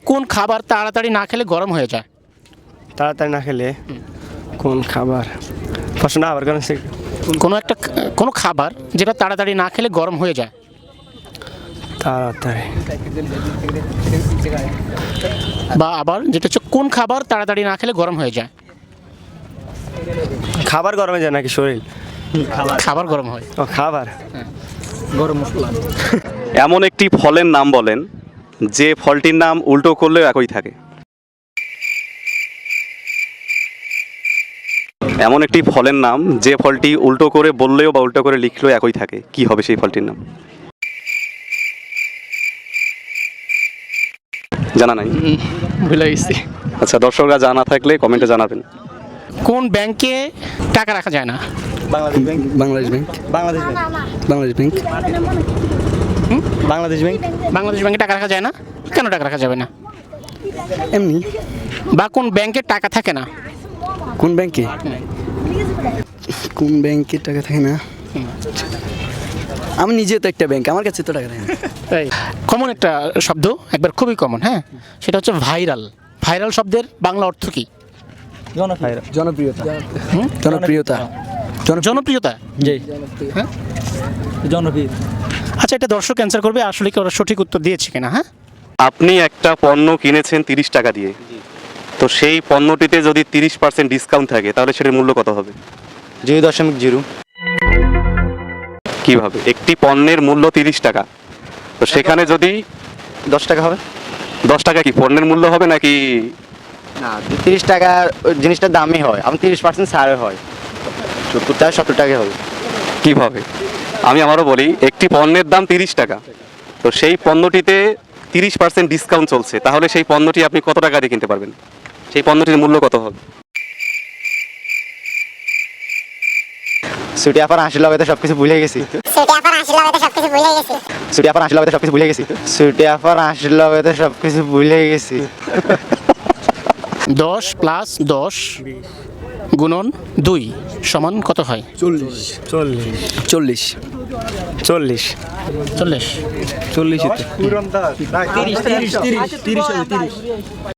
কোন খাবার তাড়াতাড়ি না খেলে গরম হয়ে যায়? তাড়াতাড়ি না খেলে কোন খাবার? প্রশ্নটা আবার কেন? কোনো খাবার যেটা তাড়াতাড়ি না খেলে গরম হয়ে যায়। তাড়াতাড়ি বা আবার যেটা হচ্ছে কোন খাবার তাড়াতাড়ি না খেলে গরম হয়ে যায়? খাবার গরমে যায় নাকি শরীর? খাবার গরম হয়। ও খাবার। গরম মশলা। এমন একটি ফলের নাম বলেন যে ফলটির নাম উল্টো করলেও একই থাকে। এমন একটি ফলের নাম যে ফলটি উল্টো করে বললেও বা উল্টো করে লিখলেও একই থাকে। কি হবে সেই ফলটির নাম? জানা নাই? ভুলে গেছি। আচ্ছা, দর্শকরা জানা থাকলে কমেন্টে জানাবেন। কোন ব্যাংকে টাকা রাখা যায় না? Bangladesh bank. Bangladesh bank. Bangladesh bank. Bangladesh bank. Bangladesh bank. Bangladesh ব্যাংকে টাকা রাখা যায় না? কেন টাকা রাখা যাবে না? এমনি। বা কোন ব্যাংকে টাকা থাকে না? কোন ব্যাংকে? কোন ব্যাংকে টাকা থাকে না? আমি নিজে তো একটা ব্যাংক, আমার কাছে তো টাকা থাকে না। কমন একটা শব্দ, একবার খুবই কমন, হ্যাঁ, সেটা হচ্ছে ভাইরাল। ভাইরাল শব্দের বাংলা অর্থ কি? জনপ্রিয়তা। জনপ্রিয়তা। জনপ্রিয়তা। জি। হ্যাঁ, জনপ্রিয়। আচ্ছা, এটা দর্শক অ্যান্সার করবে আসলে কি ওরা সঠিক উত্তর দিয়েছে কিনা। হ্যাঁ, আপনি একটা পণ্য কিনেছেন 30 টাকা দিয়ে, তো সেই পণ্যটিতে যদি 30% ডিসকাউন্ট থাকে তাহলে সেটার মূল্য কত হবে? 0.0। কিভাবে? একটি পণ্যের মূল্য 30 টাকা, তো সেখানে যদি 10 টাকা হবে? 10 টাকা কি পণ্যের মূল্য হবে নাকি? না, 30 টাকা জিনিসটার দামই হয়, আমার 30% ছাড়ে হয়, 70 টাকা হবে। কিভাবে? আমি আবারও বলি, একটি পণ্যের দাম 30 টাকা, তো সেই পণ্যটিতে 30% ডিসকাউন্ট চলছে, তাহলে সেই পণ্যটি আপনি কত টাকা দিয়ে কিনতে পারবেন? সেই পণ্যটির মূল্য কত হবে? ছুটি আপার 80 লাগাতে সবকিছু ভুলে গেছি। ছুটি আপার 80 লাগাতে সবকিছু ভুলে গেছি। 10 + 10 গুণন 2 সমান কত হয়? 40। 40। 30। 30।